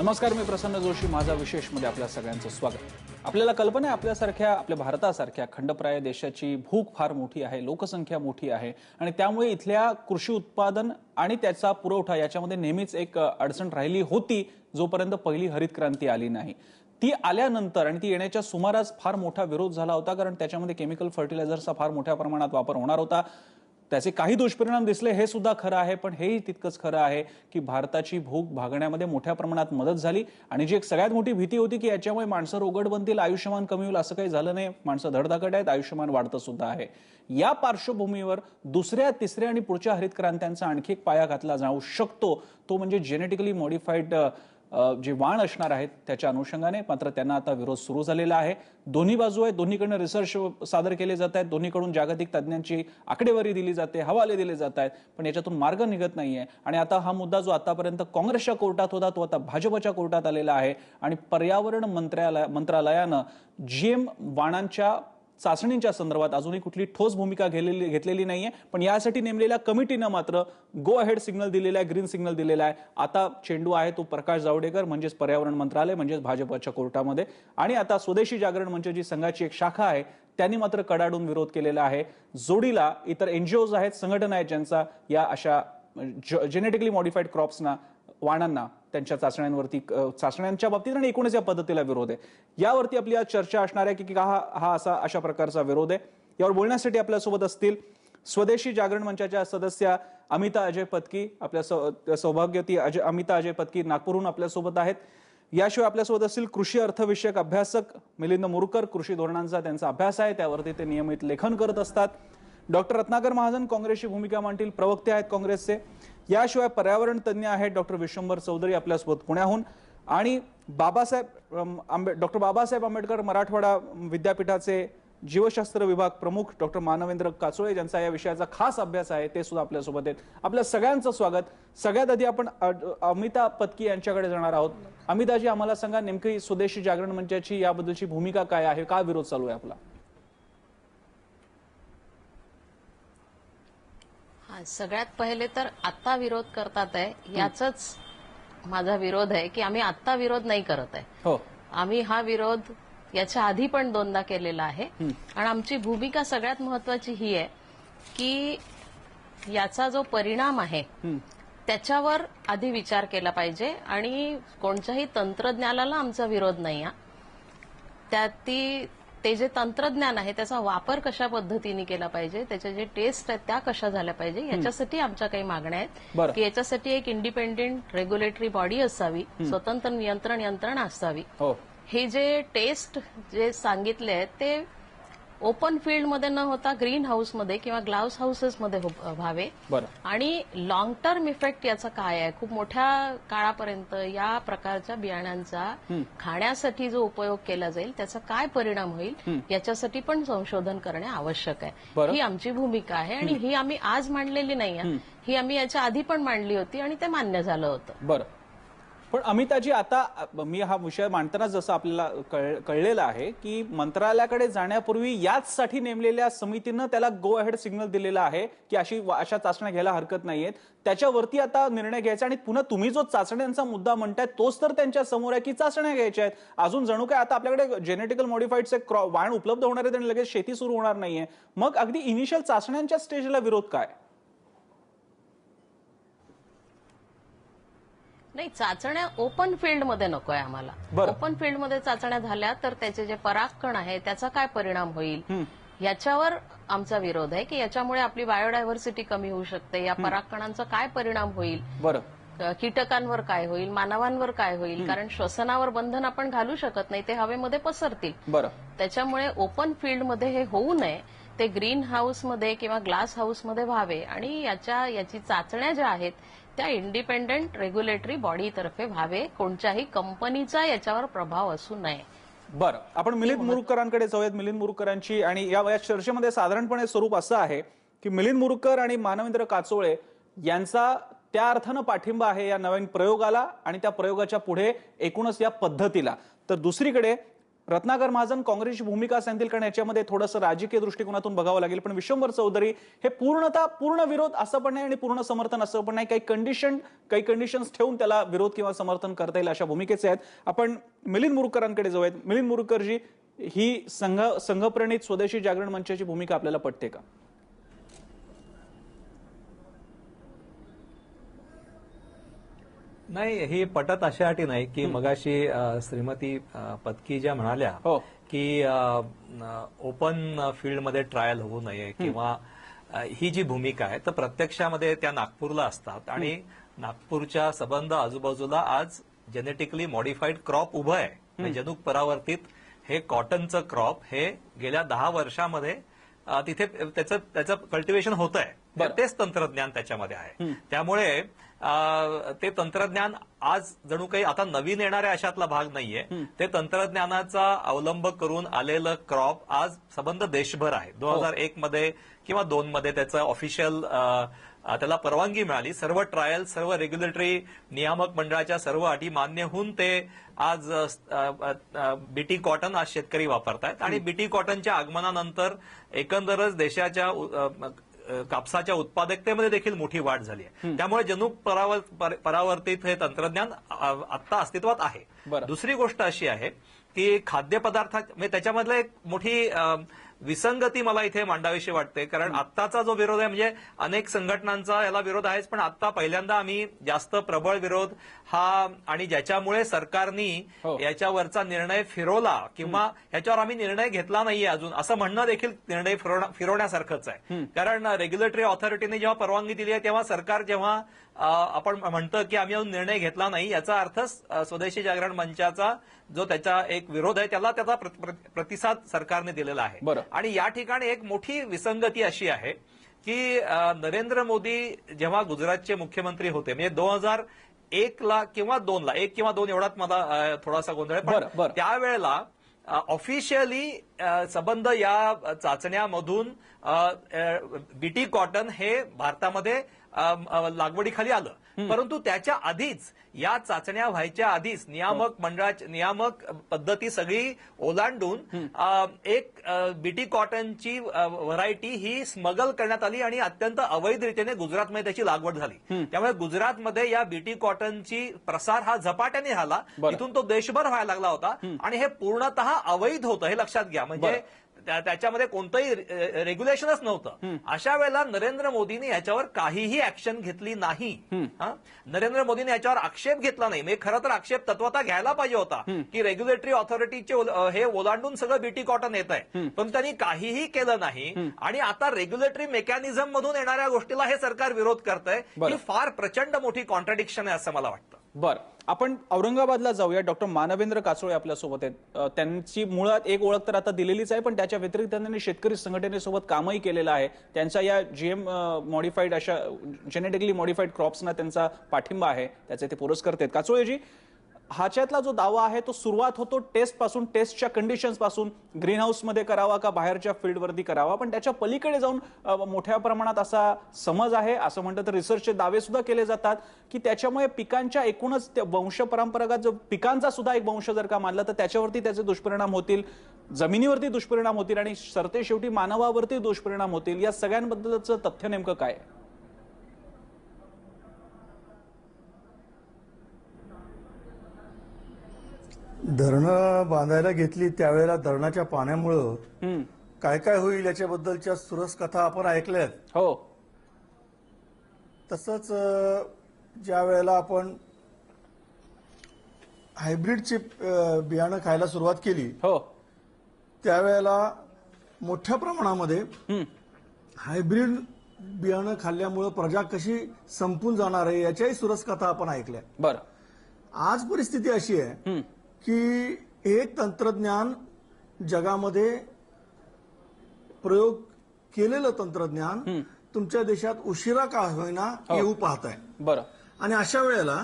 नमस्कार, मी प्रसन्न जोशी. माझा विशेषमध्ये आपल्या सगळ्यांचं स्वागत. आपल्याला कल्पना आहे आपल्या भारतासारख्या खंडप्राय देशाची भूक फार मोठी आहे, लोकसंख्या मोठी आहे आणि त्यामुळे इथल्या कृषी उत्पादन आणि त्याचा पुरवठा याच्यामध्ये नेहमीच एक अडचण राहिली होती जोपर्यंत पहिली हरित क्रांती आली नाही. ती आल्यानंतर आणि ती येण्याच्या सुमारास फार मोठा विरोध झाला होता, कारण त्याच्यामध्ये केमिकल फर्टिलायझर्सचा फार मोठ्या प्रमाणात वापर होणार होता. त्याचे काही दुष्परिणाम दिसले हे सुद्धा खरं आहे, पण हेही तितकंच खरं आहे की भारताची भूक भागण्यामध्ये मोठ्या प्रमाणात मदत झाली. आणि जी एक सगळ्यात मोठी भीती होती की याच्यामुळे माणसं रोगट बनतील, आयुष्यमान कमी होईल, असं काही झालं नाही. माणसं धडधाकट आहेत, आयुष्यमान वाढतं सुद्धा आहे. या पार्श्वभूमीवर दुसऱ्या, तिसऱ्या आणि पुढच्या हरित क्रांत्यांचा आणखी एक पाया घातला जाऊ शकतो, तो म्हणजे जेनेटिकली मॉडिफाईड जे वाण असणार आहेत त्याच्या अनुषंगाने. मात्र त्यांना आता विरोध सुरू झालेला आहे. दोन्ही बाजू आहेत, दोन्हीकडनं रिसर्च सादर केले जात आहेत, दोन्हीकडून जागतिक तज्ञांची आकडेवारी दिली जाते, हवाले दिले जात आहेत, पण याच्यातून मार्ग निघत नाहीये. आणि आता हा मुद्दा जो आतापर्यंत काँग्रेसच्या कोर्टात होता तो आता भाजपच्या कोर्टात आलेला आहे. आणि पर्यावरण मंत्रालयानं जीएम वाणांच्या चाचणींच्या संदर्भात अजूनही कुठली ठोस भूमिका घेतलेली नाहीये, पण यासाठी नेमलेल्या कमिटीनं मात्र गो अहेड सिग्नल दिलेला आहे, ग्रीन सिग्नल दिलेला आहे. आता चेंडू आहे तो प्रकाश जावडेकर म्हणजेच पर्यावरण मंत्रालय म्हणजेच भाजपच्या कोर्टामध्ये. आणि आता स्वदेशी जागरण मंच जी संघाची एक शाखा आहे त्यांनी मात्र कडाडून विरोध केलेला आहे. जोडीला इतर एनजीओज आहेत, संघटना आहेत ज्यांचा या अशा जेनेटिकली मॉडिफाईड क्रॉप्सना, वाणांना, त्यांच्या चाचण्यांच्या बाबतीत आणि एकूणच या पद्धतीला विरोध आहे. यावरती आपली आज चर्चा असणार आहे की हा अशा प्रकारचा विरोध आहे. यावर बोलण्यासाठी आपल्यासोबत असतील स्वदेशी जागरण मंचाच्या सदस्या अमिता अजय पत्की, आपल्या सौभाग्यवती अमिता अजय पत्की नागपूरहून आपल्यासोबत आहेत. याशिवाय आपल्यासोबत असतील कृषी अर्थविषयक अभ्यासक मिलिंद मुरुकर, कृषी धोरणांचा त्यांचा अभ्यास आहे, त्यावरती ते नियमित लेखन करत असतात. डॉक्टर रत्नाकर महाजन काँग्रेसची भूमिका मांडतील, प्रवक्ते आहेत काँग्रेसचे. याशिवाय पर्यावरण तज्ञ आहेत डॉक्टर विश्वंभर चौधरी आपल्यासोबत पुण्याहून. आणि डॉक्टर बाबासाहेब आंबेडकर मराठवाडा विद्यापीठाचे जीवशास्त्र विभाग प्रमुख डॉक्टर मानवेंद्र काचोळे, ज्यांचा या विषयाचा खास अभ्यास आहे, ते सुद्धा आपल्यासोबत आहेत. आपल्या सगळ्यांचं स्वागत. सगळ्यात आधी आपण अमिता पत्की यांच्याकडे जाणार आहोत. अमिताजी, आम्हाला सांगा नेमकी स्वदेशी जागरण मंचाची याबद्दलची भूमिका काय आहे, का विरोध चालू आहे आपला? सगळ्यात पहिले तर आता विरोध करतात आहे याचाच माझा विरोध आहे की आम्ही आता विरोध नाही करत आहे. हो, आम्ही हा विरोध याच्या आधी पण दोनदा केलेला आहे. आणि आमची भूमिका सगळ्यात महत्वाची ही आहे की याचा जो परिणाम आहे त्याच्यावर आधी विचार केला पाहिजे. आणि कोणत्याही तंत्रज्ञानाला आमचा विरोध नाही आहे. ते जे तंत्रज्ञान आहे त्याचा वापर कशा पद्धतीने केला पाहिजे, त्याच्या जे टेस्ट आहेत त्या कशा झाल्या पाहिजे, याच्यासाठी आमच्या काही मागण्या आहेत. की याच्यासाठी एक इंडिपेंडेंट रेग्युलेटरी बॉडी असावी, स्वतंत्र नियंत्रण यंत्रणा असावी. हे जे टेस्ट जे सांगितले आहेत ते ओपन फील्डमध्ये न होता ग्रीन हाऊसमध्ये किंवा ग्लाउस हाऊसेसमध्ये व्हावे. आणि लॉंग टर्म इफेक्ट याचा काय आहे, खूप मोठ्या काळापर्यंत या प्रकारच्या बियाण्यांचा खाण्यासाठी जो उपयोग केला जाईल त्याचा काय परिणाम होईल याच्यासाठी पण संशोधन करणे आवश्यक आहे. ही आमची भूमिका आहे आणि ही आम्ही आज मांडलेली नाही आहे, ही आम्ही याच्या आधी पण मांडली होती आणि ते मान्य झालं होतं. बरं, पण अमिताजी, आता मी हा विषय मांडताना जसं आपल्याला कळलेलं आहे की मंत्रालयाकडे जाण्यापूर्वी याचसाठी नेमलेल्या समितीनं त्याला गो अहेड सिग्नल दिलेला आहे की अशा चाचण्या घ्यायला हरकत नाहीयेत. त्याच्यावरती आता निर्णय घ्यायचा. आणि पुन्हा तुम्ही जो चाचण्यांचा मुद्दा म्हणताय तोच तर त्यांच्या समोर आहे की चाचण्या घ्यायच्या आहेत. अजून जणू काय आता आपल्याकडे जेनेटिकल मॉडिफाईडचे वाण उपलब्ध होणार आहेत आणि लगेच शेती सुरू होणार नाहीये. मग अगदी इनिशियल चाचण्यांच्या स्टेजला विरोध काय? नाही, चाचण्या ओपन फील्डमध्ये नकोय आम्हाला. ओपन फील्डमध्ये चाचण्या झाल्या तर त्याचे जे परागकण आहे त्याचा काय परिणाम होईल याच्यावर आमचा विरोध आहे. की याच्यामुळे आपली बायोडायव्हर्सिटी कमी होऊ शकते, या परागकणांचा काय परिणाम होईल, कीटकांवर काय होईल, मानवांवर काय होईल. कारण श्वसनावर बंधन आपण घालू शकत नाही, ते हवेमध्ये पसरतील. त्याच्यामुळे ओपन फील्डमध्ये हे होऊ नये, ते ग्रीन हाऊसमध्ये किंवा ग्लास हाऊसमध्ये व्हावे. आणि याची चाचण्या ज्या आहेत त्या इंडिपेंडेंट रेग्युलेटरी बॉडी तर्फे व्हावे, कोणत्याही कंपनीचा याच्यावर प्रभाव असू नये. बरं, आपण मिलिंद मुरुकरांकडे जाऊयात. मिलिंद मुरुकरांची आणि या चर्चेमध्ये साधारणपणे स्वरूप असं आहे की मिलिंद मुरुकर आणि मानवेंद्र काचोळे यांचा त्या अर्थानं पाठिंबा आहे या नवीन प्रयोगाला आणि त्या प्रयोगाच्या पुढे एकूणच या पद्धतीला. तर दुसरीकडे रत्नाकर महाजन काँग्रेसची भूमिका सांगतील, कारण याच्यामध्ये थोडंसं राजकीय दृष्टिकोनातून बघावं लागेल. पण विश्वंभर चौधरी हे पूर्ण विरोध असं पण नाही आणि पूर्ण समर्थन असं पण नाही. काही कंडिशन्स ठेवून त्याला विरोध किंवा समर्थन करता येईल अशा भूमिकेचे आहेत. आपण मिलिंद मुरुकरांकडे जाऊयात. मिलिंद मुरुकरजी, ही संघप्रणित स्वदेशी जागरण मंचाची भूमिका आपल्याला पटते का? नाही, ही पटत अशासाठी नाही की मगाशी श्रीमती पत्की ज्या म्हणाल्या की ओपन फील्डमध्ये ट्रायल होऊ नये किंवा ही जी भूमिका आहे तर प्रत्यक्षामध्ये त्या नागपूरला असतात आणि नागपूरच्या संबंध आजूबाजूला आज जेनेटिकली मॉडिफाईड क्रॉप उभं आहे. म्हणजे जनुक परावर्तित हे कॉटनचं क्रॉप हे गेल्या 10 वर्षामध्ये तिथे त्याचं कल्टिव्हेशन होत आहे. तेच तंत्रज्ञान त्याच्यामध्ये आहे. त्यामुळे ते तंत्रज्ञान आज जणू काही आता नवीन येणाऱ्या अशातला भाग नाहीये. ते तंत्रज्ञानाचा अवलंब करून आलेलं क्रॉप आज संबंध देशभर आहे. 2001 मध्ये किंवा 2 मध्ये त्याचं ऑफिशियल त्याला परवानगी मिळाली. सर्व ट्रायल, सर्व रेग्युलेटरी नियामक मंडळाच्या सर्व अटी मान्य होऊन ते आज बीटी कॉटन आज शेतकरी वापरतायत आणि बीटी कॉटनच्या आगमनानंतर एकंदरच देशाच्या कापसाच्या उत्पादकतेमध्ये देखील मोठी वाढ झाली आहे. त्यामुळे जनुक परावर्तित हे तंत्रज्ञान आता अस्तित्वात आहे. दुसरी गोष्ट अशी आहे की खाद्यपदार्थात म्हणजे त्याच्यामधलं एक मोठी विसंगती मला इथे मांडावीशी वाटते. कारण आत्ताचा जो विरोध आहे म्हणजे अनेक संघटनांचा याला विरोध आहेच, पण आता पहिल्यांदा आम्ही जास्त प्रबळ विरोध हा आणि ज्याच्यामुळे सरकारनी याच्यावरचा निर्णय फिरवला किंवा याच्यावर आम्ही निर्णय घेतला नाहीये अजून असं म्हणणं देखील निर्णय फिरवण्यासारखंच आहे. कारण रेग्युलेटरी ऑथॉरिटीने जेव्हा परवानगी दिली आहे तेव्हा सरकार जेव्हा आपण म्हणतं की आम्ही अजून निर्णय घेतला नाही याचा अर्थ स्वदेशी जागरण मंचाचा जो त्याचा एक विरोध आहे त्याचा प्रतिसाद सरकारने दिलेला आहे. आणि या ठिकाणी एक मोठी विसंगती अशी आहे की नरेंद्र मोदी जेव्हा गुजरातचे मुख्यमंत्री होते म्हणजे 2001 ला किंवा 2 ला 1 किंवा 2 एवढाच मला थोडासा गोंधळ पण त्यावेळेला ऑफिशियली संबंध या चाचण्यामधून बीटी कॉटन हे भारतामध्ये लागवडीखाली आलं. परंतु त्याच्या आधीच या चाचण्या व्हायच्या आधीच नियामक पद्धती सगळी ओलांडून एक बीटी कॉटनची व्हरायटी ही स्मगल करण्यात आली आणि अत्यंत अवैधरित्याने गुजरातमध्ये त्याची लागवड झाली. त्यामुळे गुजरातमध्ये या बीटी कॉटनची प्रसार हा झपाट्याने झाला. इथून तो देशभर व्हायला लागला होता आणि हे पूर्णतः अवैध होतं हे लक्षात घ्या. म्हणजे त्याच्यामध्ये कोणतंही रेग्युलेशनच नव्हतं. अशा वेळेला नरेंद्र मोदींनी याच्यावर काहीही ऍक्शन घेतली नाही. नरेंद्र मोदींनी याच्यावर आक्षेप घेतला नाही. म्हणजे खरं तर आक्षेप तत्वतः घ्यायला पाहिजे होता की रेग्युलेटरी ऑथॉरिटीचे हे ओलांडून सगळं बीटी कॉटन येत आहे, पण त्यांनी काहीही केलं नाही. आणि आता रेग्युलेटरी मेकॅनिझम मधून येणाऱ्या गोष्टीला हे सरकार विरोध करतंय. ही फार प्रचंड मोठी कॉन्ट्राडिक्शन आहे असं मला वाटतं. बरं, आपण औरंगाबादला जाऊया. डॉक्टर मानवेंद्र काचोळे आपल्यासोबत आहेत. त्यांची मुळात एक ओळख तर आता दिलेलीच आहे, पण त्याच्या व्यतिरिक्त त्यांनी शेतकरी संघटनेसोबत कामही केलेलं आहे. त्यांचा या जीएम मॉडिफाईड अशा जेनेटिकली मॉडिफाईड क्रॉप्सना त्यांचा पाठिंबा आहे, त्याचे ते पुरस्कर्ते आहेत. काचोळेजी, ह्याच्यातला जो दावा आहे तो सुरुवात होतो टेस्ट पासून, टेस्टच्या कंडिशन्स पासून, ग्रीन हाऊसमध्ये करावा का बाहेरच्या फील्डवरती करावा, पण त्याच्या पलीकडे जाऊन मोठ्या प्रमाणात असा समज आहे, असं म्हणतात तर रिसर्चचे दावे सुद्धा केले जातात की त्याच्यामुळे पिकांच्या एकूणच वंश परंपरागत जो पिकांचा सुद्धा एक वंश जर का मानला तर त्याच्यावरती त्याचे दुष्परिणाम होतील, जमिनीवरती दुष्परिणाम होतील आणि सरते शेवटी मानवावरती दुष्परिणाम होतील. या सगळ्यांबद्दलचं तथ्य नेमकं काय आहे? धरणं बांधायला घेतली त्यावेळेला धरणाच्या पाण्यामुळं काय काय होईल याच्याबद्दलच्या सुरस कथा आपण ऐकल्यात. हो. तसंच ज्या वेळेला आपण हायब्रिडची बियाणं खायला सुरुवात केली त्यावेळेला मोठ्या प्रमाणामध्ये हायब्रिड बियाणं खाल्ल्यामुळं प्रजा कशी संपून जाणार आहे याच्याही सुरस कथा आपण ऐकल्या. बरं, आज परिस्थिती अशी आहे की एक तंत्रज्ञान जगामध्ये प्रयोग केलेलं तंत्रज्ञान तुमच्या देशात उशिरा का होईना येऊ पाहत आहे. बरं, आणि अशा वेळेला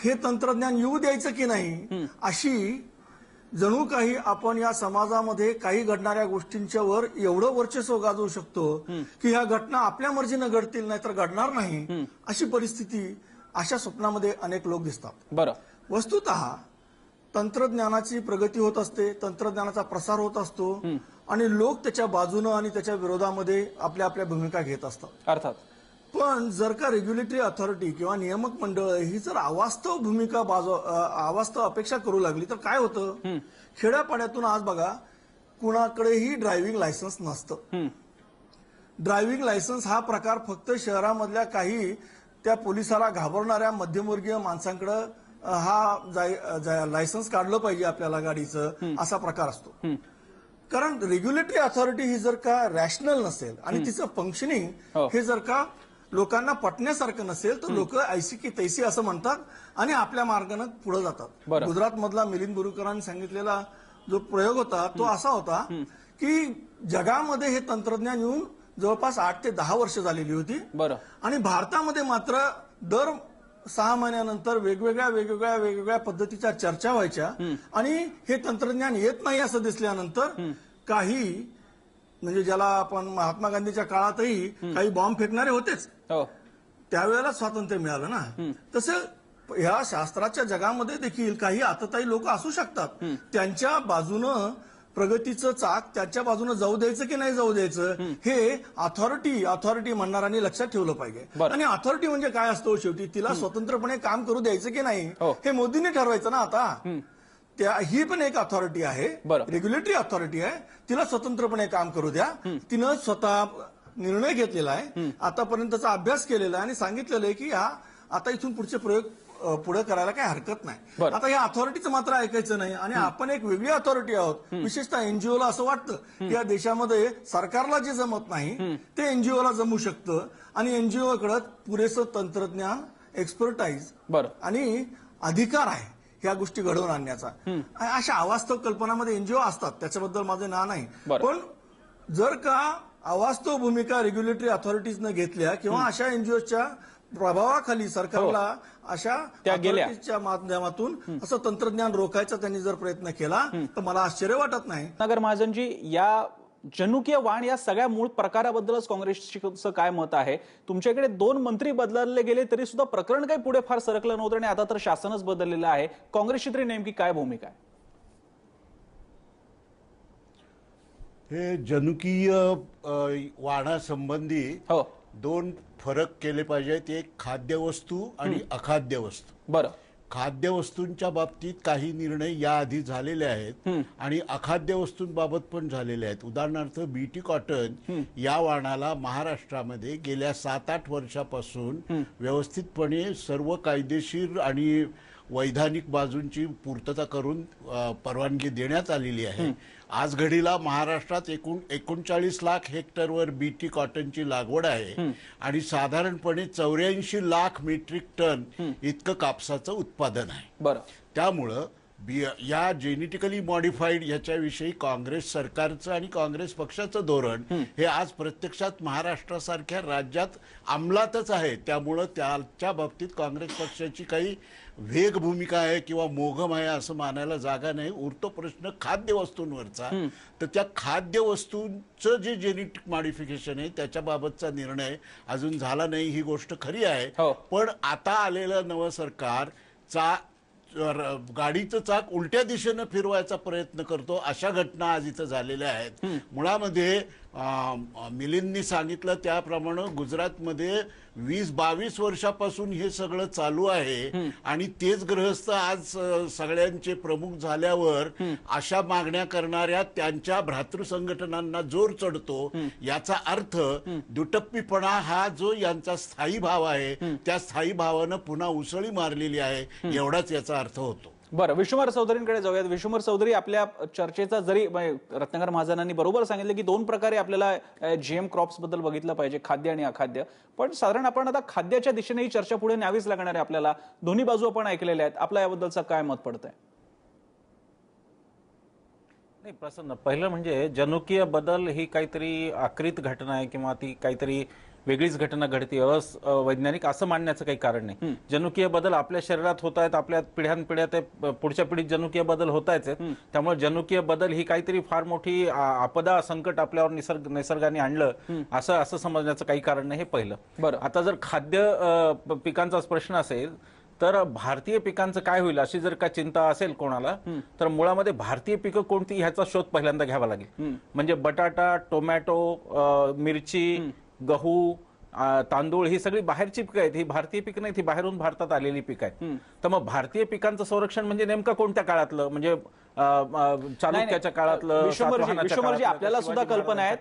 हे तंत्रज्ञान येऊ द्यायचं की नाही अशी जणू काही आपण या समाजामध्ये काही घडणाऱ्या गोष्टींच्या वर एवढं वर्चस्व गाजवू शकतो की ह्या घटना आपल्या मर्जीनं घडतील नाहीतर घडणार नाही अशी परिस्थिती अशा स्वप्नामध्ये अनेक लोक दिसतात. बरं, वस्तुतः तंत्रज्ञानाची प्रगती होत असते, तंत्रज्ञानाचा प्रसार होत असतो आणि लोक त्याच्या बाजूनं आणि त्याच्या विरोधामध्ये आपल्या आपल्या भूमिका घेत असतात. अर्थात. पण जर का रेग्युलेटरी अथॉरिटी किंवा नियामक मंडळ ही जर अवास्तव भूमिका अवास्तव अपेक्षा करू लागली तर काय होतं? खेड्यापाड्यातून आज बघा कुणाकडेही ड्रायव्हिंग लायसन्स नसतं. ड्रायव्हिंग लायसन्स हा प्रकार फक्त शहरामधल्या काही त्या पोलिसाला घाबरणाऱ्या मध्यमवर्गीय माणसांकडे हा लायसन्स काढलं पाहिजे आपल्याला गाडीचं असा प्रकार असतो. कारण रेग्युलेटरी अथॉरिटी ही जर का रॅशनल नसेल आणि तिचं फंक्शनिंग हे जर का लोकांना पटण्यासारखं नसेल तर लोक ऐसी की तैसी असं म्हणतात आणि आपल्या मार्गाने पुढे जातात. गुजरात मधला मिलिंद बोरुकरांनी सांगितलेला जो प्रयोग होता तो असा होता की जगामध्ये हे तंत्रज्ञान येऊन जवळपास 8 ते 10 वर्ष झालेली होती आणि भारतामध्ये मात्र दर 6 महिन्यानंतर वेगवेगळ्या पद्धतीच्या चर्चा व्हायच्या आणि हे तंत्रज्ञान येत नाही असं दिसल्यानंतर काही म्हणजे ज्याला आपण महात्मा गांधीच्या काळातही काही बॉम्ब फेकणारे होतेच, त्यावेळेला स्वातंत्र्य मिळालं ना. तसं ह्या शास्त्राच्या जगामध्ये देखील काही आतताई लोक असू शकतात, त्यांच्या बाजूनं प्रगतीचं चाक त्यांच्या बाजूने जाऊ द्यायचं की नाही जाऊ द्यायचं हे अथॉरिटी म्हणणाऱ्यांनी लक्षात ठेवलं पाहिजे. आणि अथॉरिटी म्हणजे काय असतो? शेवटी तिला स्वतंत्रपणे काम करू द्यायचं की नाही हे मोदींनी ठरवायचं ना. आता ही पण एक अथॉरिटी आहे, रेग्युलेटरी अथॉरिटी आहे, तिला स्वतंत्रपणे काम करू द्या. तिनं स्वतः निर्णय घेतलेला आहे, आतापर्यंतचा अभ्यास केलेला आहे आणि सांगितलेलं आहे की आता इथून पुढचे प्रयोग पुढे करायला काही हरकत नाही. आता या अथॉरिटीचं मात्र ऐकायचं नाही आणि आपण एक वेगळी अथॉरिटी आहोत. विशेषतः एनजीओला असं वाटतं की या देशामध्ये सरकारला जे जमत नाही ते एनजीओला जमू शकतं आणि एनजीओकडे पुरेसं तंत्रज्ञान, एक्सपर्टाईज आणि अधिकार आहे ह्या गोष्टी घडवून आणण्याचा. अशा अवास्तव कल्पनामध्ये एनजीओ असतात, त्याच्याबद्दल माझं ना नाही. पण जर का अवास्तव भूमिका रेग्युलेटरी अथॉरिटीजनं घेतल्या किंवा अशा एनजीओच्या प्रभावाखाली सरकारला अशा अथॉरिटीजच्या माध्यमातून असं तंत्रज्ञान रोखायचा त्यांनी जर प्रयत्न केला तर मला आश्चर्य वाटत नाही. नगर महाजनजी, या जनुकीय वाण या सगळ्या मूळ प्रकाराबद्दलच काँग्रेसचं काय मत आहे? तुमच्याकडे 2 मंत्री बदलले गेले तरी सुद्धा प्रकरण काही पुढे फार सरकलं नव्हतं आणि आता तर शासनच बदललेलं आहे. काँग्रेसची तरी नेमकी काय भूमिका आहे? हे जनुकीय वाणासंबंधी 2 फरक केले पाहिजेत. एक खाद्यवस्तू आणि अखाद्य वस्तू. खाद्यवस्तूंच्या बाबतीत काही निर्णय याआधी झालेले आहेत आणि अखाद्य वस्तूंबाबत पण झालेले आहेत. उदाहरणार्थ बीटी कॉटन या वाणाला महाराष्ट्रामध्ये गेल्या 7-8 वर्षापासून व्यवस्थितपणे सर्व कायदेशीर आणि वैधानिक बाजूंची पूर्तता करून परवानगी देण्यात आलेली आहे. आज घडीला महाराष्ट्रात एकूण 39 लाख हेक्टरवर बीटी कॉटनची लागवड आहे आणि साधारणपणे 84 लाख मेट्रिक टन इतकं कापसाचं उत्पादन आहे. त्यामुळं या जेनेटिकली मॉडिफाईड याच्याविषयी काँग्रेस सरकारचं आणि काँग्रेस पक्षाचं धोरण हे आज प्रत्यक्षात महाराष्ट्रासारख्या राज्यात अंमलातच आहे. त्यामुळं त्याच्या बाबतीत काँग्रेस पक्षाची काही वेग भूमिका आहे किंवा मोघम आहे असं मानायला जागा नाही. उरतो प्रश्न खाद्यवस्तूंवरचा. तर त्या खाद्यवस्तूंचं जे जेनेटिक मॉडिफिकेशन आहे त्याच्याबाबतचा निर्णय अजून झाला नाही, ही गोष्ट खरी आहे. पण आता आलेलं नवं सरकार गाडीचं चाक उलट्या दिशेनं फिरवायचा प्रयत्न करतो. अशा घटना आज इथं झालेल्या आहेत. मुळामध्ये मिलिंदनी सांगितलं त्याप्रमाणे गुजरातमध्ये 20-22 वर्षापासून हे सगळं चालू आहे आणि तेच गृहस्थ आज सगळ्यांचे प्रमुख झाल्यावर अशा मागण्या करणाऱ्या त्यांच्या भ्रातृ संघटनांना जोर चढतो. याचा अर्थ दुटप्पीपणा हा जो यांचा स्थायी भाव आहे त्या स्थायी भावानं पुन्हा उसळी मारलेली आहे, एवढाच याचा अर्थ होतो. बरं, विश्वंभर चौधरींकडे जाऊयात. विश्वंभर चौधरी, आपल्या चर्चेचा जरी रत्नाकर महाजनांनी बरोबर सांगितलं की 2 प्रकारे आपल्याला जीएम क्रॉप्स बद्दल बघितलं पाहिजे, खाद्य आणि अखाद्य, पण साधारण आपण आता खाद्याच्या दिशेनेही चर्चा पुढे न्यावीच लागणार आहे आपल्याला. दोन्ही बाजू आपण ऐकलेल्या आहेत. आपला याबद्दलचं काय मत पडतंय? नाही प्रसन्न, पहिलं म्हणजे जनुकीय बदल ही काहीतरी आकृत घटना आहे किंवा ती काहीतरी वेगळीच घटना घडते वैज्ञानिक असं मानण्याचं काही कारण नाही. जनुकीय बदल आपल्या शरीरात होत आहेत, आपल्या पिढ्यानपिढ्या ते पुढच्या पिढीत जनुकीय बदल होत आहेत. त्यामुळे जनुकीय बदल ही काहीतरी फार मोठी आपदा, संकट आपल्यावर निसर्गाने आणलं असं समजण्याचं काही कारण नाही. हे पहिलं. बरं, आता जर खाद्य पिकांचाच प्रश्न असेल तर भारतीय पिकांचं काय होईल अशी जर का चिंता असेल कोणाला, तर मुळामध्ये भारतीय पिकं कोणती ह्याचा शोध पहिल्यांदा घ्यावा लागेल. म्हणजे बटाटा, टोमॅटो, मिरची, गहू, तांदूळ ही सगळी बाहेरची पिकं आहेत. ही भारतीय पिकं नाहीत, ही बाहेरून भारतात आलेली पिकं आहेत. तर मग भारतीय पिकांचं संरक्षण म्हणजे नेमकं कोणत्या काळातलं, म्हणजे चालुक्याच्या काळातलं, विश्वमर्जी आपल्याला सुद्धा कल्पना आहे.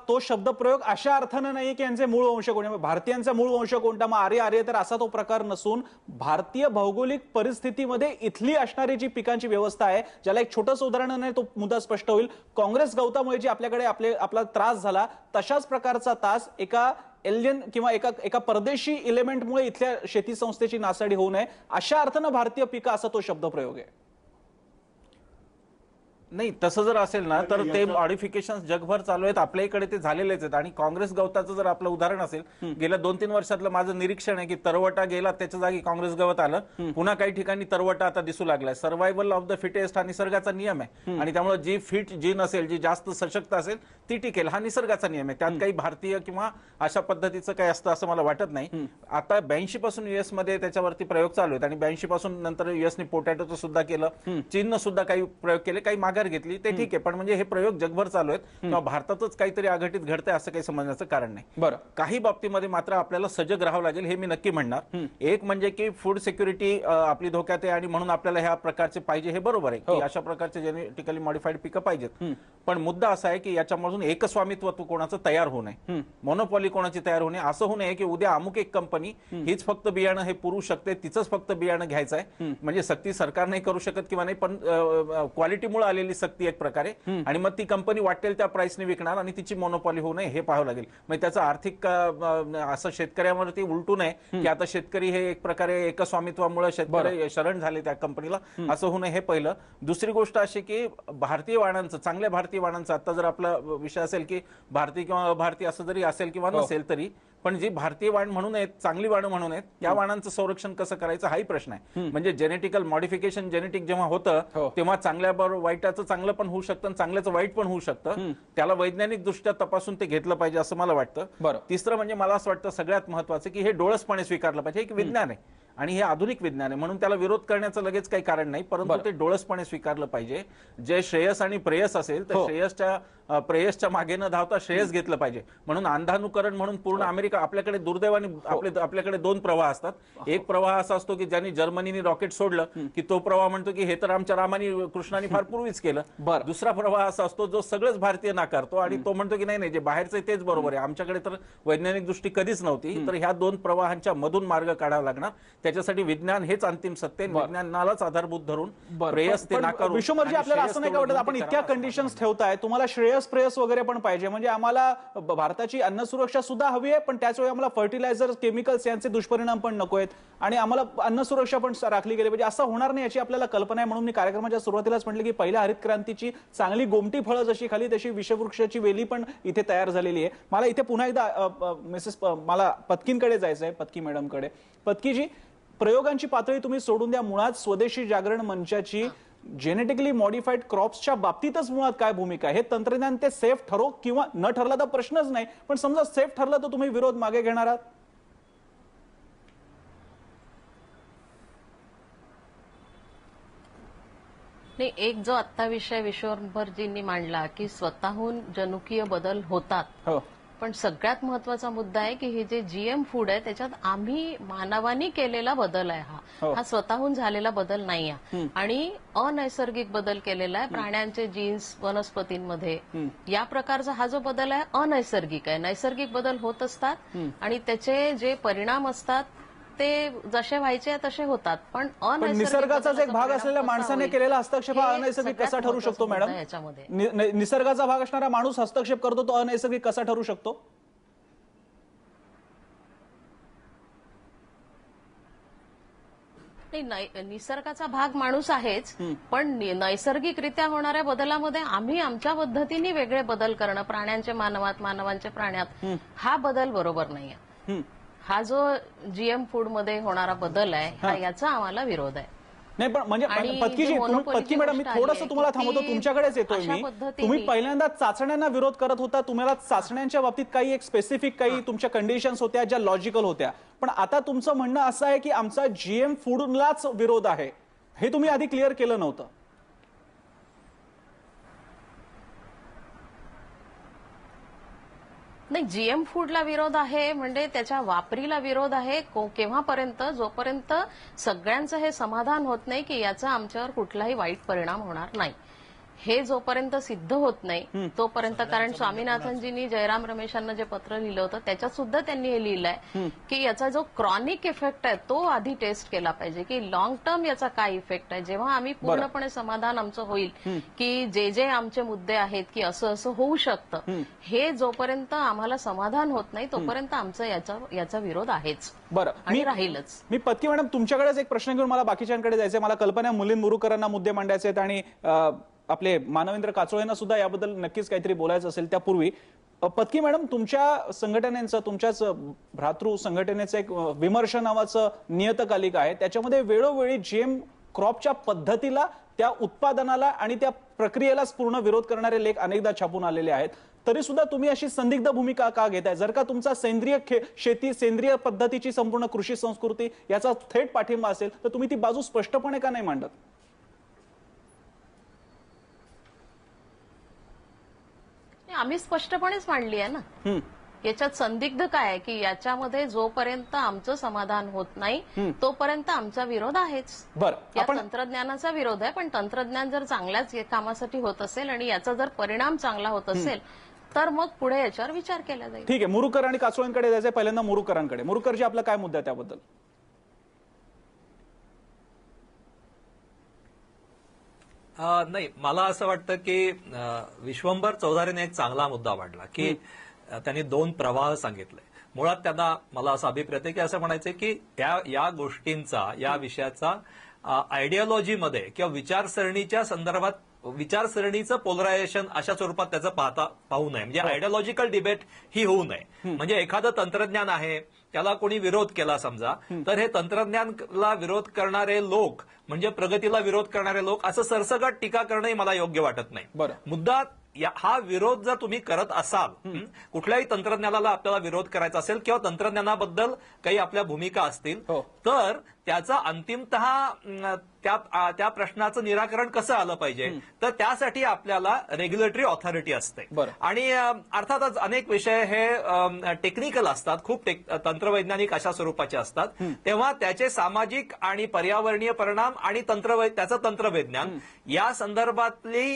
तो शब्दप्रयोग अशा अर्थानं नाही की यांचे मूळ वंश कोण, भारतीयांचा मूळ वंश कोणता, मग आर्य तर असा तो प्रकार नसून भारतीय भौगोलिक परिस्थितीमध्ये इथली असणारी जी पिकांची व्यवस्था आहे, ज्याला एक छोटंसं उदाहरणाने तो मुद्दा स्पष्ट होईल. काँग्रेस गवतामुळे जी आपल्याकडे आपला त्रास झाला, तशाच प्रकारचा त्रास एका एलियन किंवा एका परदेशी इलेमेंटमुळे इथल्या शेती संस्थेची नासाडी होऊ नये, अशा अर्थानं भारतीय पिकं असा तो शब्दप्रयोग आहे. नाही, तसं जर असेल ना तर ते मॉडिफिकेशन जगभर चालू आहेत, आपल्या इकडे ते झालेलेच आहेत. आणि काँग्रेस गवताचं जर आपलं उदाहरण असेल, गेल्या 2-3 वर्षातलं माझं निरीक्षण आहे की तरवटा गेला, त्याच्या जागी काँग्रेस गवत आलं. पुन्हा काही ठिकाणी तरवटा आता दिसू लागलाय. सर्व्हायव्हल ऑफ द फिटेस्ट हा निसर्गाचा नियम आहे, आणि त्यामुळे जी फिट जीन असेल, जी जास्त सशक्त असेल ती टिकेल, हा निसर्गाचा नियम आहे. त्यात काही भारतीय किंवा अशा पद्धतीचं काही असतं असं मला वाटत नाही. आता 82 पासून युएस मध्ये त्याच्यावरती प्रयोग चालू आहेत, आणि 82 पासून नंतर युएसने पोटॅटोचं सुद्धा केलं, चीननं सुद्धा काही प्रयोग केले, काही माघार घेतली, ते ठीक आहे. पण म्हणजे हे प्रयोग जगभर चालू आहेत किंवा भारतातच काहीतरी अघटित घडतंय असं काही समजण्याचं कारण नाही. बरं, काही बाबतीमध्ये मात्र आपल्याला सजग राहावं लागेल, हे मी नक्की म्हणणार. एक म्हणजे की फूड सिक्युरिटी आपली धोक्यात आहे, आणि म्हणून आपल्याला ह्या प्रकारचे पाहिजे, हे बरोबर आहे की अशा प्रकारचे जेनेटिकली मॉडिफाईड पिकं पाहिजेत. पण मुद्दा असा आहे की याच्यामधून एकस्वामित्व कोणाचं तयार होऊ नये, मोनोपॉली कोणाची तयार होऊ नये. असं होऊ नये की उद्या अमुक एक कंपनी हीच फक्त बियाणं हे पुरू शकते, तिचंच फक्त बियाणं घ्यायचं आहे. म्हणजे सक्ती सरकार नाही करू शकत किंवा नाही, पण क्वालिटीमुळे आलेली सक्ती एक प्रकारे, आणि मग ती कंपनी वाटेल त्या प्राइसने विकणार आणि तिची मोनोपॉली होऊ नये, हे पाहावं लागेल. म्हणजे त्याचं आर्थिक असं शेतकऱ्यांवरती उलटू नये की आता शेतकरी हे एक प्रकारे एकस्वामित्वामुळे शेतकरी शरण झाले त्या कंपनीला, असं होऊ नये, हे पहिलं. दुसरी गोष्ट अशी की भारतीय वाणांचं, चांगल्या भारतीय वाणांचं, आता जर आपला विषय असेल की भारतीय किंवा अभारतीय असं जरी असेल किंवा नसेल तरी, पण जी भारतीय वाण म्हणून आहेत, चांगली वाण म्हणून आहेत, त्या वाणांचं संरक्षण कसं करायचं हाही प्रश्न आहे. म्हणजे जेनेटिकल मॉडिफिकेशन, जेनेटिक जेव्हा होतं तेव्हा चांगल्याबरोबर वाईटाचं चांगलं पण होऊ शकतं, चांगल्याचं वाईट पण होऊ शकतं. त्याला वैज्ञानिक दृष्ट्या तपासून ते घेतलं पाहिजे असं मला वाटतं. तिसरं म्हणजे मला असं वाटतं सगळ्यात महत्वाचं की हे डोळसपणे स्वीकारलं पाहिजे, एक विज्ञान आहे आणि हे आधुनिक विज्ञान आहे, म्हणून त्याला विरोध करण्याचं लगेच काही कारण नाही, परंतु ते डोळसपणे स्वीकारलं पाहिजे. जे श्रेयस आणि प्रेयस असेल तर प्रेयसच्या मागे न धावता श्रेयस घेतलं पाहिजे. म्हणून अंधानुकरण म्हणून पूर्ण अमेरिका, आपल्याकडे दुर्दैवाने आपल्याकडे 2 प्रवाह असतात. एक प्रवाह असा असतो की ज्यांनी जर्मनीने रॉकेट सोडलं की तो प्रवाह म्हणतो की हे तर आमच्या रामानी कृष्णाने फार पूर्वीच केलं. दुसरा प्रवाह असा असतो जो सगळंच भारतीय नाकारतो आणि तो म्हणतो की नाही, जे बाहेरचं आहे तेच बरोबर आहे, आमच्याकडे तर वैज्ञानिक दृष्टी कधीच नव्हती. तर ह्या 2 प्रवाहांच्या मधून मार्ग काढावा लागणार. त्याच्यासाठी विज्ञान हेच अंतिम सत्य, विज्ञानालाच आधारभूत धरून प्रेयस ते नाकारून. विश्वमर्जी, आपल्याला असं नाही का वाटत आपण इतक्या कंडिशन्स ठेवताय, तुम्हाला श्रेयस प्रेयस वगैरे पण पाहिजे, म्हणजे आम्हाला भारताची अन्न सुरक्षा सुद्धा हवी आहे, पण त्याच वेळी आम्हाला फर्टिलायझर, केमिकल्स यांचे दुष्परिणाम पण नको आहेत, आणि आम्हाला अन्न सुरक्षा पण राखली गेली पाहिजे. असं होणार नाही याची आपल्याला कल्पना आहे. म्हणून मी कार्यक्रमाच्या सुरुवातीलाच म्हटलं की पहिल्या हरित क्रांतीची चांगली गोमटी फळं जशी खाली, तशी विषवृक्षाची वेली पण इथे तयार झालेली आहे. मला इथे पुन्हा एकदा मला पत्कींकडे जायचं आहे, पत्की मॅडमकडे. पत्कीजी, प्रयोगांची पातळी तुम्ही सोडून द्या, मुळात स्वदेशी जागरण मंचाची जेनेटिकली मॉडिफाईड क्रॉप्सच्या बाबतीतच मुळात काय भूमिका आहे? हे तंत्रज्ञान ते सेफ ठरो किंवा न ठरला तर प्रश्नच नाही, पण समजा सेफ ठरलं तर तुम्ही विरोध मागे घेणार आहात? नाही, एक जो आत्ता विषय विश्वंभरजींनी मांडला की स्वतःहून जनुकीय बदल होतात, पण सगळ्यात महत्वाचा मुद्दा आहे की हे जे जीएम फूड आहे त्याच्यात आम्ही मानवानी केलेला बदल आहे, हा स्वतःहून झालेला बदल नाही आहे, आणि अनैसर्गिक बदल केलेला आहे. प्राण्यांचे जीन्स वनस्पतींमध्ये, या प्रकारचा हा जो बदल आहे अनैसर्गिक आहे. नैसर्गिक बदल होत असतात आणि त्याचे जे परिणाम असतात ते जसे व्हायचे तसे होतात, पण निसर्गाचाच एक भाग असलेल्या माणसाने केलेला हस्तक्षेप हा अनैसर्गिक कसा ठरू शकतो मॅडम? याच्यामध्ये निसर्गाचा भाग असणारा माणूस हस्तक्षेप करतो, तो अनैसर्गिक कसा ठरू शकतो? नाही, निसर्गाचा भाग माणूस आहेच, पण नैसर्गिकरित्या होणाऱ्या बदलामध्ये आम्ही आमच्या पद्धतीने वेगळे बदल करणं, प्राण्यांचे मानवात, मानवांचे प्राण्यात, हा बदल बरोबर नाहीये. हा जो जीएम फूड मध्ये होणारा बदल आहे, याचा आम्हाला विरोध आहे. नाही पण म्हणजे पत्कीजी पत्की मॅडम मी थोडंसं तुम्हाला थांबवतो, तुमच्याकडेच येतोय मी. तुम्ही पहिल्यांदा चाचण्यांना विरोध करत होता, तुम्हाला चाचण्यांच्या बाबतीत काही एक स्पेसिफिक काही तुमच्या कंडिशन्स होत्या ज्या लॉजिकल होत्या, पण आता तुमचं म्हणणं असं आहे की आमचा जीएम फूडलाच विरोध आहे, हे तुम्ही आधी क्लिअर केलं नव्हतं. नाही, जीएम फूडला विरोध आहे म्हणजे त्याच्या वापरीला विरोध आहे केव्हापर्यंत, जोपर्यंत सगळ्यांचं हे समाधान होत नाही की याचा आमच्यावर कुठलाही वाईट परिणाम होणार नाही. हे जोपर्यंत सिद्ध होत नाही तोपर्यंत, कारण स्वामीनाथनजींनी जयराम रमेशांना जे पत्र लिहिलं होतं त्याच्यात सुद्धा त्यांनी हे लिहिलंय की याचा जो क्रॉनिक इफेक्ट आहे तो आधी टेस्ट केला पाहिजे, की लॉंग टर्म याचा काय इफेक्ट आहे. जेव्हा आम्ही पूर्णपणे समाधान आमचं होईल की जे आमचे मुद्दे आहेत की असं असं होऊ शकतं, हे जोपर्यंत आम्हाला समाधान होत नाही तोपर्यंत आमचा याचा विरोध आहेच. बरं, मी राहीलच. मी पत्की मॅडम तुमच्याकडेच एक प्रश्न घेऊन मला बाकीच्यांकडे जायचंय. मला कल्पना मुलीन मुरुकरांना मुद्दे मांडायचे आहेत आणि आपले मानवेंद्र काचोळेंना सुद्धा याबद्दल नक्कीच काहीतरी बोलायचं असेल. त्यापूर्वी पत्की मॅडम, तुमच्या संघटनेचं, तुमच्याच भ्रातृ संघटनेचं एक विमर्श नावाचं नियतकालिक आहे, त्याच्यामध्ये वेळोवेळी जीएम क्रॉपच्या पद्धतीला, त्या उत्पादनाला आणि त्या प्रक्रियेलाच पूर्ण विरोध करणारे लेख अनेकदा छापून आलेले आहेत. तरी सुद्धा तुम्ही अशी संदिग्ध भूमिका का घेताय? जर का तुमचा सेंद्रिय शेती, सेंद्रिय पद्धतीची संपूर्ण कृषी संस्कृती याचा थेट पाठिंबा असेल तर तुम्ही ती बाजू स्पष्टपणे का नाही मांडत? आम्ही स्पष्टपणेच मांडली आहे ना. याच्यात संदिग्ध काय आहे की याच्यामध्ये जोपर्यंत आमचं समाधान होत नाही तोपर्यंत आमचा विरोध आहेच. या तंत्रज्ञानाचा विरोध आहे, पण तंत्रज्ञान जर चांगल्याच कामासाठी होत असेल आणि याचा जर परिणाम चांगला होत असेल तर मग पुढे याच्यावर विचार केला जाईल. ठीक आहे, मुरुकर आणि काचोळेंकडे जायचंय. पहिल्यांदा मुरुकरांकडे. मुरुकरजी, आपला काय मुद्दा आहे त्याबद्दल? नाही, मला असं वाटतं की विश्वंभर चौधरीने एक चांगला मुद्दा मांडला की त्यांनी दोन प्रवाह सांगितले. मुळात त्यांना, मला असं अभिप्राय आहे की असं म्हणायचं की या गोष्टींचा, या विषयाचा आयडिओलॉजीमध्ये किंवा विचारसरणीच्या संदर्भात, विचारसरणीचं पोलरायझेशन अशा स्वरूपात त्याचं पाहू नये. म्हणजे आयडिओलॉजिकल डिबेट ही होऊ नये. म्हणजे एखादं तंत्रज्ञान आहे, त्याला कोणी विरोध केला समजा, तर हे तंत्रज्ञानाला विरोध करणारे लोक म्हणजे प्रगतीला विरोध करणारे लोक असं सरसकट टीका करणंही मला योग्य वाटत नाही. मुद्दा हा विरोध जर तुम्ही करत असाल, कुठल्याही तंत्रज्ञानाला आपल्याला विरोध करायचा असेल किंवा तंत्रज्ञानाबद्दल काही आपल्या भूमिका असतील, तर त्याचा अंतिमतः त्या प्रश्नाचं निराकरण कसं आलं पाहिजे, तर त्यासाठी आपल्याला रेग्युलेटरी ऑथॉरिटी असते. आणि अर्थातच अनेक विषय हे टेक्निकल असतात, खूप तंत्रवैज्ञानिक अशा स्वरूपाचे असतात, तेव्हा त्याचे सामाजिक आणि पर्यावरणीय परिणाम आणि त्याचं तंत्रविज्ञान या संदर्भातली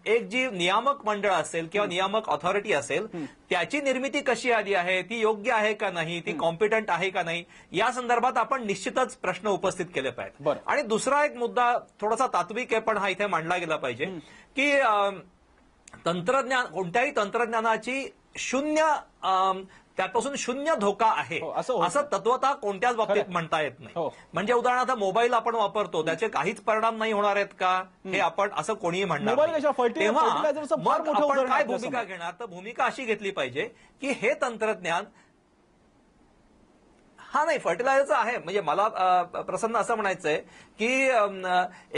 एक जी नियामक मंडळ असेल किंवा नियामक ऑथॉरिटी असेल, त्याची निर्मिती कशी आली आहे, ती योग्य आहे का नाही, ती कॉम्पिटंट आहे का नाही, या संदर्भात आपण निश्चितच प्रश्न उपस्थित केले पाहिजेत. आणि दुसरा एक मुद्दा थोडासा तात्विक आहे पण हा इथे मांडला गेला पाहिजे की तंत्रज्ञान, कोणत्याही तंत्रज्ञानाची त्यापासून शून्य धोका आहे असं तत्वतः कोणत्याच बाबतीत म्हणता येत नाही. म्हणजे उदाहरणार्थ मोबाईल आपण वापरतो, त्याचे काहीच परिणाम नाही होणार आहेत का, हे आपण असं कोणीही म्हणणार नाही. तेव्हा आपण काय भूमिका घेणार, तर भूमिका अशी घेतली पाहिजे की हे तंत्रज्ञान, हा नाही फर्टिलायझरचं आहे. म्हणजे मला प्रसन्न असं म्हणायचंय की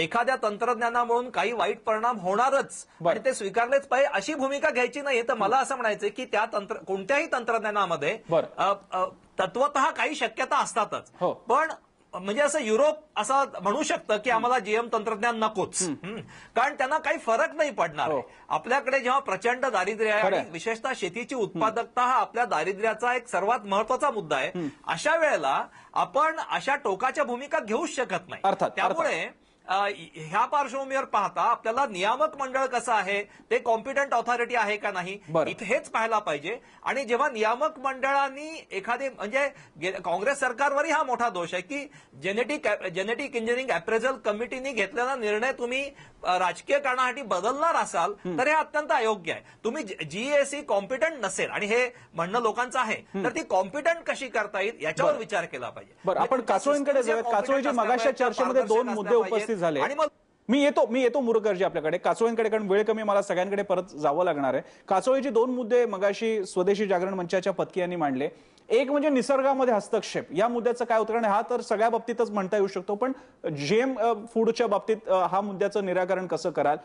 एखाद्या तंत्रज्ञानामुळे काही वाईट परिणाम होणारच आणि ते स्वीकारलेच पाहिजे अशी भूमिका घ्यायची नाही. तर मला असं म्हणायचंय की कोणत्याही तंत्रज्ञानामध्ये तत्वतः काही शक्यता असतातच, पण म्हणजे असं युरोप असं म्हणू शकतं की आम्हाला जीएम तंत्रज्ञान नकोच, कारण त्यांना काही फरक नाही पडणार. आपल्याकडे जेव्हा प्रचंड दारिद्र्य आहे आणि विशेषतः शेतीची उत्पादकता हा आपल्या दारिद्र्याचा एक सर्वात महत्वाचा मुद्दा आहे, अशा वेळेला आपण अशा टोकाच्या भूमिका घेऊच शकत नाही. त्यामुळे ह्या पार्श्वभूमीवर पाहता आपल्याला नियामक मंडळ कसं आहे, ते कॉम्पिटंट ऑथॉरिटी आहे का नाही, हेच पाहायला पाहिजे. आणि जेव्हा नियामक मंडळांनी एखादी, म्हणजे काँग्रेस सरकारवरही हा मोठा दोष आहे की जेनेटिक इंजिनिअरिंग अप्रेझल कमिटीने घेतलेला निर्णय तुम्ही राजकीय कारणासाठी बदलणार असाल तर हे अत्यंत अयोग्य आहे. तुम्ही जीएसी कॉम्पिटंट नसेल, आणि हे म्हणणं लोकांचं आहे, तर ती कॉम्पिटंट कशी करता येईल याच्यावर विचार केला पाहिजे. आपण काचोळींकडे जाऊयात. काचोळीजी, मगाशच्या चर्चेमध्ये दोन मुद्दे उपस्थित झाले. मी येतो मुरुकरजी आपल्याकडे, काचोळींकडे, कारण वेळ कमी, मला सगळ्यांकडे परत जावं लागणार आहे. काचोळीजी, दोन मुद्दे मगाशी स्वदेशी जागरण मंचाच्या पत्की यांनी मांडले. एक म्हणजे निसर्गामध्ये हस्तक्षेप या मुद्द्याचं काय होतं, कारण हा तर सगळ्या बाबतीतच म्हणता येऊ शकतो, पण जीएम फूडच्या बाबतीत हा मुद्द्याचं निराकरण कसं कराल?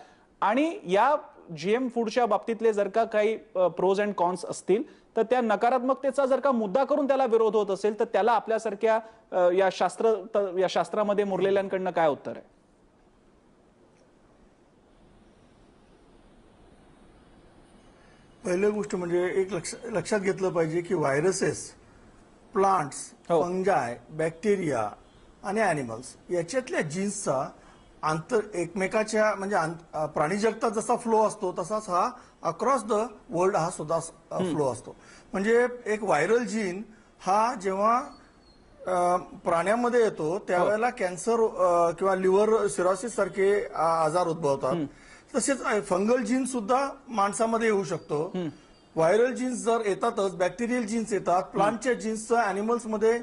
आणि या जीएम फूडच्या बाबतीतले जर का काही प्रोज अँड कॉन्स असतील तर त्या नकारात्मकतेचा जर का मुद्दा करून त्याला विरोध होत असेल तर त्याला आपल्यासारख्या या शास्त्रामध्ये मुरलेल्यांकडनं काय उत्तर आहे? पहिली गोष्ट म्हणजे एक लक्षात घेतलं पाहिजे की व्हायरसेस, प्लांट्स, फंगाय, बॅक्टेरिया आणि ॲनिमल्स याच्यातल्या जीन्सचा एकमेकाच्या म्हणजे प्राणी जगतात जसा फ्लो असतो तसाच हा अक्रॉस द वर्ल्ड हा सुद्धा फ्लो असतो. म्हणजे एक व्हायरल जीन हा जेव्हा प्राण्यामध्ये येतो त्यावेळेला कॅन्सर किंवा लिव्हर सिरोसिस सारखे आजार उद्भवतात. तसेच फंगल जीन सुद्धा माणसामध्ये येऊ शकतो. व्हायरल जीन्स जर येतातच, बॅक्टेरियल जीन्स येतात, प्लांटच्या जीन्सचं अॅनिमल्समध्ये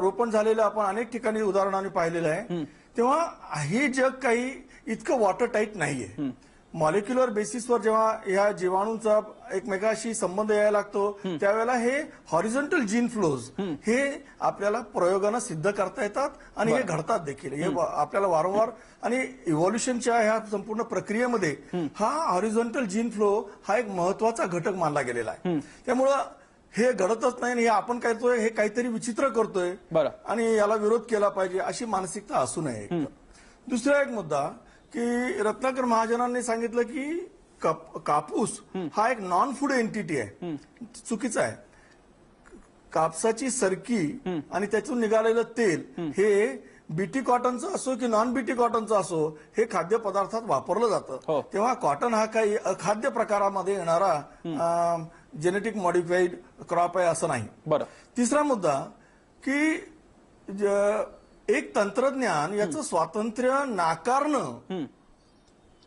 रोपण झालेलं आपण अनेक ठिकाणी उदाहरणाने पाहिलेलं आहे. तेव्हा हे जग काही इतकं वॉटर टाईट नाहीये. मॉलिक्युलर बेसिसवर जेव्हा ह्या जीवाणूंचा एकमेकाशी संबंध यायला लागतो त्यावेळेला हे हॉरिझॉन्टल जीन फ्लोज हे आपल्याला प्रयोगानं सिद्ध करता येतात आणि हे घडतात देखील. हे आपल्याला वारंवार आणि इव्हॉल्युशनच्या ह्या संपूर्ण प्रक्रियेमध्ये हा हॉरिझॉन्टल जीन फ्लो हा एक महत्वाचा घटक मानला गेलेला आहे. त्यामुळं हे घडतच नाही, हे आपण करतोय, हे काहीतरी विचित्र करतोय आणि याला विरोध केला पाहिजे अशी मानसिकता असू नये. दुसरा एक मुद्दा की रत्नाकर महाजनांनी सांगितलं की कापूस हा एक नॉन फूड एंटिटी आहे. चुकीचं आहे. कापसाची सरकी आणि त्यातून निघालेलं तेल हे बीटी कॉटनचं असो की नॉन बीटी कॉटनचं असो हे खाद्यपदार्थात वापरलं जातं. तेव्हा कॉटन हा काही अखाद्य प्रकारामध्ये येणारा जेनेटिक मॉडिफाईड क्रॉप आहे असं नाही. तिसरा मुद्दा की एक तंत्रज्ञान याचं स्वातंत्र्य नाकारणं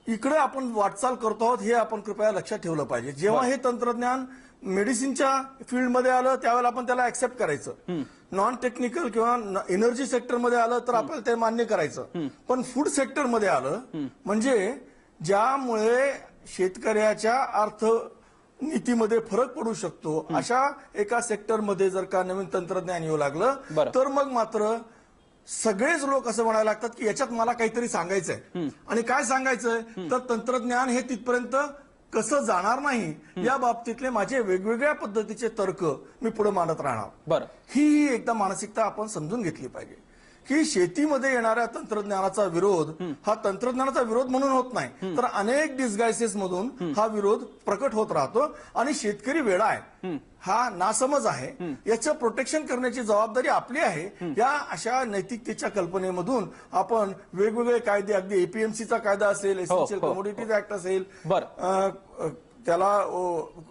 इकडे आपण वाटचाल करतो आहोत हे आपण कृपया लक्षात ठेवलं पाहिजे. जेव्हा हे तंत्रज्ञान मेडिसिनच्या फील्डमध्ये आलं त्यावेळेला आपण त्याला ऍक्सेप्ट करायचं. नॉन टेक्निकल किंवा एनर्जी सेक्टरमध्ये आलं तर आपल्याला ते मान्य करायचं. पण फूड सेक्टरमध्ये आलं म्हणजे ज्यामुळे शेतकऱ्याच्या नीतीमध्ये फरक पडू शकतो अशा एका सेक्टरमध्ये जर का नवीन तंत्रज्ञान येऊ लागलं तर मग मात्र सगळेच लोक असं म्हणायला लागतात की याच्यात मला काहीतरी सांगायचंय. आणि काय सांगायचंय तर तंत्रज्ञान हे तिथपर्यंत कसं जाणार नाही या बाबतीतले माझे वेगवेगळ्या पद्धतीचे तर्क मी पुढे मांडत राहणार. ही एकदा मानसिकता आपण समजून घेतली पाहिजे की शेतीमध्ये येणाऱ्या तंत्रज्ञानाचा विरोध हा तंत्रज्ञानाचा विरोध म्हणून होत नाही तर अनेक डिस्गायसेस मधून हा विरोध प्रकट होत राहतो. आणि शेतकरी वेडा आहे, हा नासमज आहे, याचं प्रोटेक्शन करण्याची जबाबदारी आपली आहे. या अशा नैतिकतेच्या कल्पनेमधून आपण वेगवेगळे कायदे, अगदी एपीएमसीचा कायदा असेल, एसेन्शियल कमोडिटीज ऍक्ट असेल, त्याला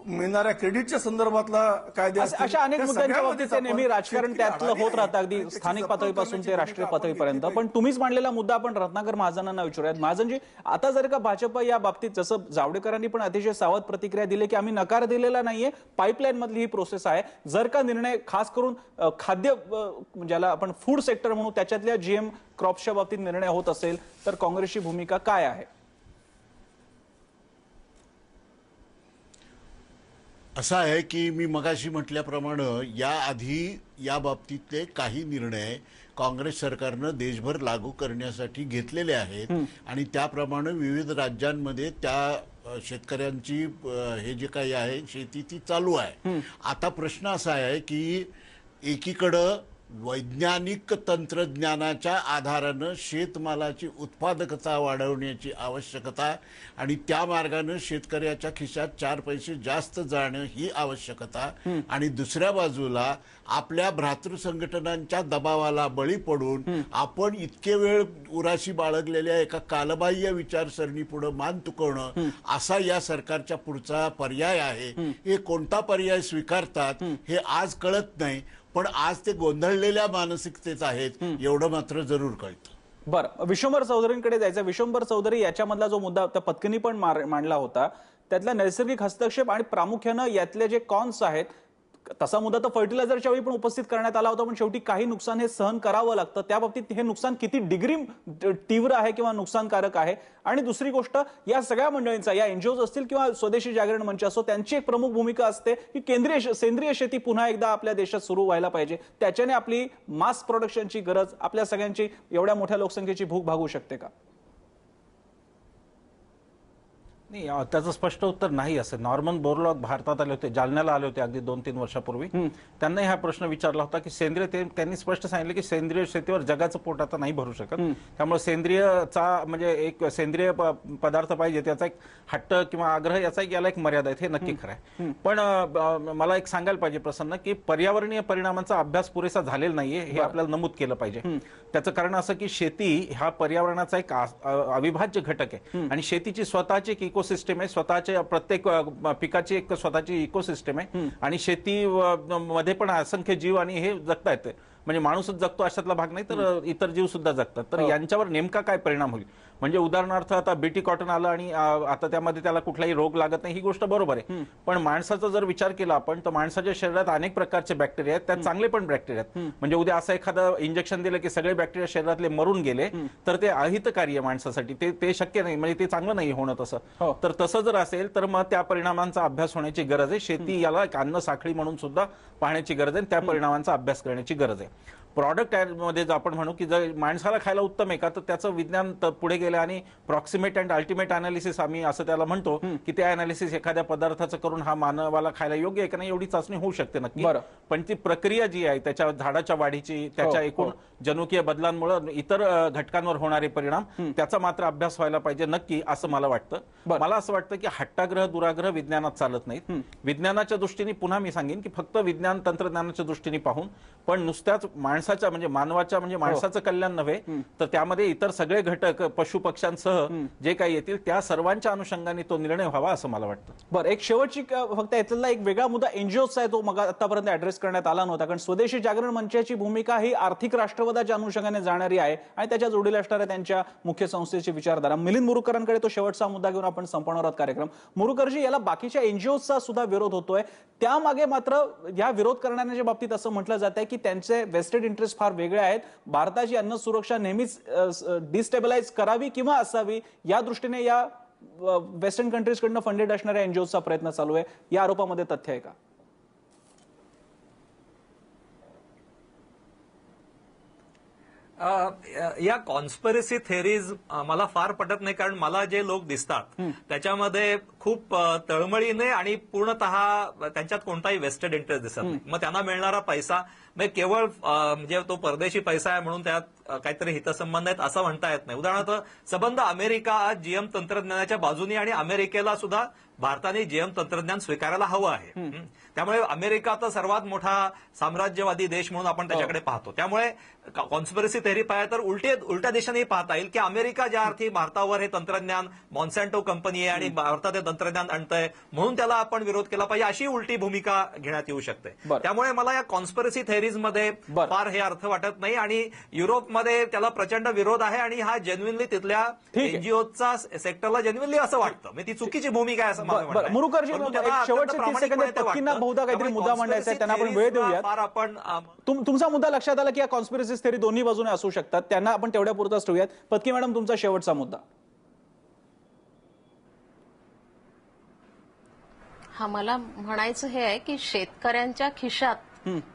मिळणाऱ्या क्रेडिटच्या संदर्भातला कायदे, अशा अनेक मुद्द्यांच्या बाबतीत नेहमी राजकारण त्यातलं होत राहतं, अगदी स्थानिक पातळीपासून ते राष्ट्रीय पातळीपर्यंत. पण तुम्हीच मांडलेला मुद्दा आपण रत्नाकर महाजनांना विचारूयात. महाजनजी, आता जर का भाजप या बाबतीत, जसं जावडेकरांनी पण अतिशय सावध प्रतिक्रिया दिली की आम्ही नकार दिलेला नाहीये, पाईपलाईन मधली ही प्रोसेस आहे, जर का निर्णय खास करून खाद्य ज्याला आपण फूड सेक्टर म्हणू त्याच्यातल्या जीएम क्रॉप्सच्या बाबतीत निर्णय होत असेल तर काँग्रेसची भूमिका काय आहे? असं आहे की मी मगाशी म्हटल्याप्रमाणे याआधी या बाबतीतले काही निर्णय काँग्रेस सरकारनं देशभर लागू करण्यासाठी घेतलेले आहेत आणि त्याप्रमाणे विविध राज्यांमध्ये त्या शेतकऱ्यांची हे जे काही आहे शेती ती चालू आहे. आता प्रश्न असा आहे की एकीकडं वैज्ञानिक तंत्रज्ञानाच्या आधारानं शेतमालाची उत्पादकता वाढवण्याची आवश्यकता आणि त्या मार्गानं शेतकऱ्याच्या खिशात 4 पैसे जास्त जाणं ही आवश्यकता आणि दुसऱ्या बाजूला आपल्या भ्रातृ संघटनांच्या दबावाला बळी पडून आपण इतके वेळ उराशी बाळगलेल्या एका कालबाह्य विचारसरणी पुढे मान तुकवणं असा या सरकारच्या पुढचा पर्याय आहे. हे कोणता पर्याय स्वीकारतात हे आज कळत नाही, पण आज ते गोंधळलेल्या मानसिकतेत आहेत एवढं मात्र जरूर कळतं. बरं, विश्वंभर चौधरींकडे जायचं. विश्वंभर चौधरी, याच्यामधला जो मुद्दा त्या पत्कीनी पण मांडला होता त्यातला नैसर्गिक हस्तक्षेप आणि प्रामुख्यानं यातले जे कॉन्स आहेत, तसा मुद्दा तर फर्टिलायझरच्या वेळी पण उपस्थित करण्यात आला होता, पण शेवटी काही नुकसान हे सहन करावं लागतं. त्या बाबतीत हे नुकसान किती डिग्री तीव्र आहे किंवा नुकसानकारक आहे. आणि दुसरी गोष्ट, या सगळ्या मंडळींचा, या एनजीओज असतील किंवा स्वदेशी जागरण मंच असो, त्यांची एक प्रमुख भूमिका असते की सेंद्रिय शेती पुन्हा एकदा आपल्या देशात सुरू व्हायला पाहिजे. त्याच्याने आपली मास प्रोडक्शनची गरज, आपल्या सगळ्यांची एवढ्या मोठ्या लोकसंख्येची भूक भागू शकते का? नाही, त्याचं स्पष्ट उत्तर नाही असेल. नॉर्मन बोरलॉग भारतात आले होते, जालन्याला आले होते अगदी 2-3 वर्षापूर्वी. त्यांनाही हा प्रश्न विचारला होता की त्यांनी स्पष्ट सांगितलं की सेंद्रिय शेतीवर जगाचं पोट आता नाही भरू शकत. त्यामुळे सेंद्रियचा म्हणजे एक सेंद्रिय पदार्थ पाहिजे, त्याचा एक हट्ट किंवा आग्रह, याला एक मर्यादा आहे, हे नक्की खरं आहे. पण मला एक सांगायला पाहिजे प्रसन्न, की पर्यावरणीय परिणामांचा अभ्यास पुरेसा झालेला नाहीये, हे आपल्याला नमूद केलं पाहिजे. त्याचं कारण असं की शेती हा पर्यावरणाचा एक अविभाज्य घटक आहे आणि शेतीची स्वतःची एक इकोसिस्टम आहे, स्वतःच्या प्रत्येक पिकाची एक स्वतःची इकोसिस्टम आहे आणि शेती मध्ये पण असंख्य जीव आणि हे जगता येते. म्हणजे माणूसच जगतो अशातला भाग नाही, तर इतर जीव सुद्धा जगतात. तर यांच्यावर नेमका काय परिणाम होईल? म्हणजे उदाहरणार्थ आता बीटी कॉटन आलं आणि आता त्यामध्ये त्याला कुठलाही रोग लागत नाही, ही गोष्ट बरोबर आहे. पण माणसाचा जर विचार केला आपण, तर माणसाच्या शरीरात अनेक प्रकारचे बॅक्टेरिया आहेत, त्यात चांगले पण बॅक्टेरिया आहेत. म्हणजे उद्या असं एखादं इंजेक्शन दिलं की सगळे बॅक्टेरिया शरीरातले मरून गेले, तर ते अहितकारी आहे माणसासाठी, ते शक्य नाही, म्हणजे ते चांगलं नाही होणं तसं. तर तसं जर असेल तर मग त्या परिणामांचा अभ्यास होण्याची गरज आहे. शेती याला एक अन्न साखळी म्हणून सुद्धा पाहण्याची गरज आहे, त्या परिणामांचा अभ्यास करण्याची गरज आहे. प्रॉडक्ट मध्ये आपण म्हणू की जर माणसाला खायला उत्तम आहे का, तर त्याचं विज्ञान पुढे गेलं आणि प्रॉक्सिमेट अँड अल्टिमेट अनालिसिस आम्ही असं त्याला म्हणतो की त्या अनालिसिस एखाद्या पदार्थाचं करून हा मानवाला खायला योग्य आहे का नाही, एवढी चाचणी होऊ शकते नक्की. पण ती प्रक्रिया जी आहे, त्याच्या झाडाच्या वाढीची, त्याच्या एकूण जनुकीय बदलांमुळे इतर घटकांवर होणारे परिणाम, त्याचा मात्र अभ्यास व्हायला पाहिजे नक्की, असं मला वाटतं. मला असं वाटतं की हट्टाग्रह दुराग्रह विज्ञानात चालत नाहीत. विज्ञानाच्या दृष्टीने पुन्हा मी सांगेन की फक्त विज्ञान तंत्रज्ञानाच्या दृष्टीने पाहून, पण नुसत्याच माणसाच्या म्हणजे मानवाच्या म्हणजे माणसाचं कल्याण नव्हे, तर त्यामध्ये इतर सगळे घटक पशु पक्ष्यांसह जे काही येतील त्या सर्वांच्या अनुषंगाने तो निर्णय व्हावा असं मला वाटतं. बरं, एक शेवटची फक्त यातला एक वेगळा मुद्दा एनजीओचा आहे, तो मग आतापर्यंत ऍड्रेस करण्यात आला नव्हता. कारण स्वदेशी जागरण मंचाची भूमिका ही आर्थिक राष्ट्रवादाच्या अनुषंगाने जाणारी आहे आणि त्याच्या जोडीला असणाऱ्या त्यांच्या मुख्य संस्थेची विचारधारा. मिलिंद मुरुकरांकडे तो शेवटचा मुद्दा घेऊन आपण संपवणार आहोत कार्यक्रम. मुरुकरजी, याला बाकीच्या एनजीओचा सुद्धा विरोध होतोय, त्यामागे मात्र या विरोध करण्याच्या बाबतीत असं म्हटलं जात आहे की त्यांचे वेस्टेड इंटरेस्ट फार वेगळे आहेत. भारताची अन्न सुरक्षा नेहमीच डिस्टेबलाइज करावी किंवा असावी या दृष्टीने या वेस्टर्न कंट्रीजकडनं फंडेड असणाऱ्या एनजीओचा प्रयत्न चालू आहे. या आरोपामध्ये तथ्य आहे का? या कॉन्स्पिरसी थेरीज मला फार पटत नाही, कारण मला जे लोक दिसतात त्याच्यामध्ये खूप तळमळीने आणि पूर्णतः त्यांच्यात कोणताही वेस्टेड इंटरेस्ट दिसत नाही. मग त्यांना मिळणारा पैसा म्हणजे केवळ म्हणजे तो परदेशी पैसा आहे म्हणून त्यात काहीतरी हितसंबंध आहेत असं म्हणता येत नाही. उदाहरणार्थ संबंध अमेरिका आज जीएम तंत्रज्ञानाच्या बाजूने आणि अमेरिकेला सुद्धा भारताने जीएम तंत्रज्ञान स्वीकारायला हवं आहे. त्यामुळे अमेरिका तर सर्वात मोठा साम्राज्यवादी देश म्हणून आपण त्याच्याकडे पाहतो. त्यामुळे कॉन्स्पिरसी थेरी पाहिजे तर उलट्या दिशेने पाहता येईल की अमेरिका ज्या अर्थी भारतावर हे तंत्रज्ञान मॉन्सॅन्टो कंपनी आहे आणि भारतात हे तंत्रज्ञान आणतंय म्हणून त्याला आपण विरोध केला पाहिजे, अशी उलटी भूमिका घेण्यात येऊ शकते. त्यामुळे मला या कॉन्स्पिरसी थेरीज मध्ये फार हे अर्थ वाटत नाही आणि युरोपमध्ये त्याला प्रचंड विरोध आहे आणि हा जेन्युइनली तिथल्या एनजीओचा सेक्टरला जेन्युइनली असं वाटतं. म्हणजे ती चुकीची भूमिका आहे असं मला वाटतं. मुरुकरजी, शेवटचे 30 सेकंद पत्कींना बहुधा काहीतरी मुद्दा मांडायचा आहे, त्यांना आपण वेळ देऊया. तुमचा मुद्दा लक्षात आला की या कॉन्स्पिरसी थेरी दोन्ही बाजूने असू शकतात, त्यांना आपण तेवढ्या पुरताच ठेवूयात. पत्की मॅडम, तुमचा शेवटचा मुद्दा. हा, मला म्हणायचं हे आहे की शेतकऱ्यांच्या खिशात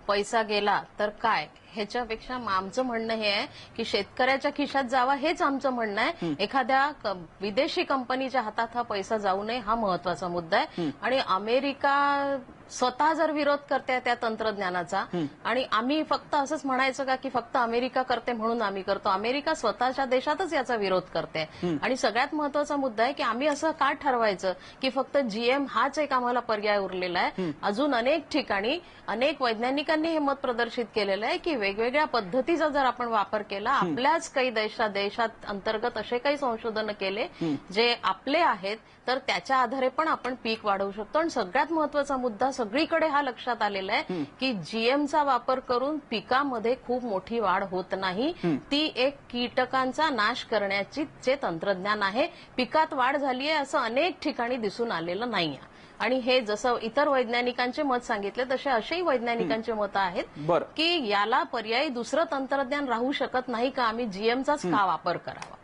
पैसा गेला तर काय, ह्याच्यापेक्षा आमचं म्हणणं हे आहे की शेतकऱ्याच्या खिशात जावा हेच आमचं म्हणणं आहे. एखाद्या विदेशी कंपनीच्या हातात हा पैसा जाऊ नये, हा महत्वाचा मुद्दा आहे. आणि अमेरिका स्वतः जर विरोध करते त्या तंत्रज्ञानाचा, आणि आम्ही फक्त असंच म्हणायचं का की फक्त अमेरिका करते म्हणून आम्ही करतो, अमेरिका स्वतःच्या देशातच याचा विरोध करते. आणि सगळ्यात महत्वाचा मुद्दा आहे की आम्ही असं का ठरवायचं की फक्त जीएम हाच एक आम्हाला पर्याय उरलेला आहे. अजून अनेक ठिकाणी अनेक वैज्ञानिकांनी हे मत प्रदर्शित केलेलं आहे की वेगवेगळ्या पद्धतीचा जर आपण वापर केला, आपल्याच काही देशात अंतर्गत असे काही संशोधन केले जे आपले आहेत, तर त्याच्या आधारे पण आपण पीक वाढवू शकतो. आणि सगळ्यात महत्वाचा मुद्दा सगळीकडे हा लक्षात आलेला आहे की जीएमचा वापर करून पिकामध्ये खूप मोठी वाढ होत नाही. ती एक कीटकांचा नाश करण्याची जे तंत्रज्ञान आहे, पिकात वाढ झाली आहे असं अनेक ठिकाणी दिसून आलेलं नाहीये. आणि हे जसं इतर वैज्ञानिकांचे मत सांगितले तसे असेही वैज्ञानिकांचे मत आहेत की याला पर्यायी दुसरं तंत्रज्ञान राहू शकत नाही का, आम्ही जीएमचाच का वापर करावा.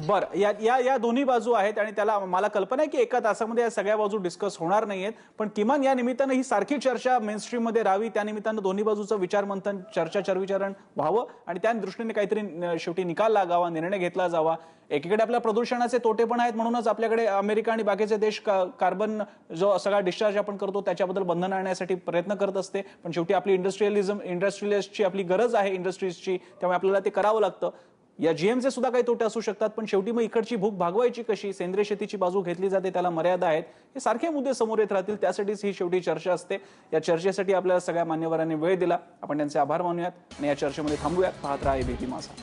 बरं, या दोन्ही बाजू आहेत आणि त्याला मला कल्पना आहे की एका तासामध्ये या सगळ्या बाजू डिस्कस होणार नाहीयेत, पण किमान या निमित्तानं ही सारखी चर्चा मेनस्ट्रीम मध्ये राहावी, त्या निमित्तानं दोन्ही बाजूचं विचारमंथन, चर्चाचरविचारण व्हावं आणि त्या दृष्टीने काहीतरी शेवटी निकाल लागावा, निर्णय घेतला जावा. एकीकडे आपल्या प्रदूषणाचे तोटे पण आहेत, म्हणूनच आपल्याकडे अमेरिका आणि बाकीचे देश कार्बन जो सगळा डिस्चार्ज आपण करतो त्याच्याबद्दल बंधन आणण्यासाठी प्रयत्न करत असते, पण शेवटी आपली इंडस्ट्रियलिस्टची आपली गरज आहे इंडस्ट्रीजची, त्यामुळे आपल्याला ते करावं लागतं. या जीएमचे सुद्धा काही तोटे असू शकतात, पण शेवटी मग इकडची भूक भागवायची कशी, सेंद्रिय शेतीची बाजू घेतली जाते, त्याला मर्यादा आहेत, हे सारखे मुद्दे समोर येत राहतील. त्यासाठीच ही शेवटी चर्चा असते. या चर्चेसाठी आपल्याला सगळ्या मान्यवरांनी वेळ दिला, आपण त्यांचे आभार मानूयात आणि या चर्चेमध्ये थांबूयात. पाहत राहा एबीपी माझा.